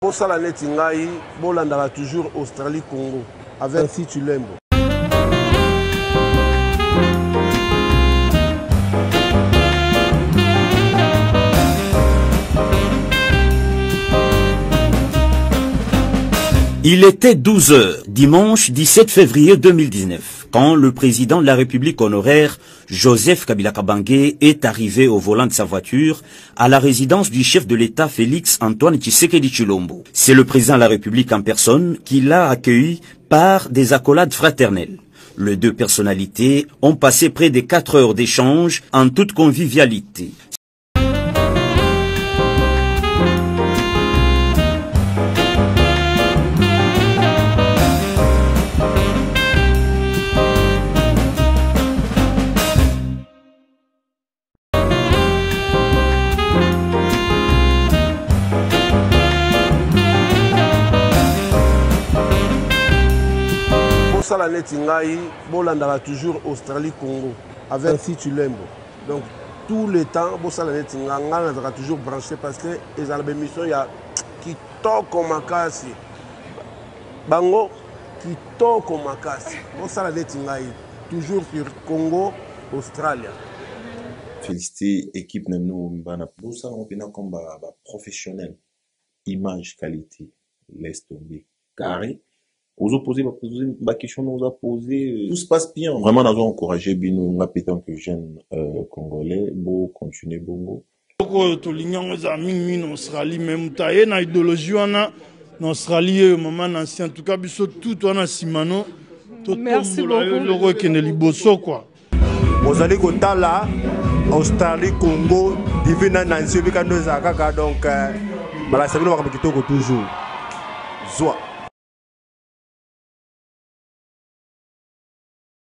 Pour ça, la Netingaï, Bolandara toujours Australie-Congo, avec si tu l'aimes. Il était 12 h, dimanche 17 février 2019, quand le président de la République honoraire, Joseph Kabila Kabange, est arrivé au volant de sa voiture à la résidence du chef de l'État Félix Antoine Tshisekedi Tshilombo. C'est le président de la République en personne qui l'a accueilli par des accolades fraternelles. Les deux personnalités ont passé près de 4 heures d'échange en toute convivialité. Ça la Netingaï, Bolandara toujours Australie-Congo, avec si tu l'aimes. Donc tout le temps, ça la Netingaï, on sera toujours branché parce que les albémissions, il y a qui toque Makasi. Bango, qui toque Makasi. Ça la Netingaï, toujours sur Congo, Australie. Féliciter l'équipe de nous, ça on vient comme professionnel, image, qualité, laisse tomber, carré. Aux opposés, ma question nous a posé, tout se passe bien. Vraiment, nous avons encouragé Bino, nous appétant que jeunes congolais, beau continuer bongo. To l'union aux amis, nous Australie, même taille, na idéologie, on a, en Australie, maman ancien, en tout cas, biso tout, on a Simano, tout merci beaucoup. Le roi qui est liboso, quoi. Vous allez côté là, Australie, Congo, divina Nancy, Bikando Zakaka, donc, voilà, ça veut dire que toujours. Zoa.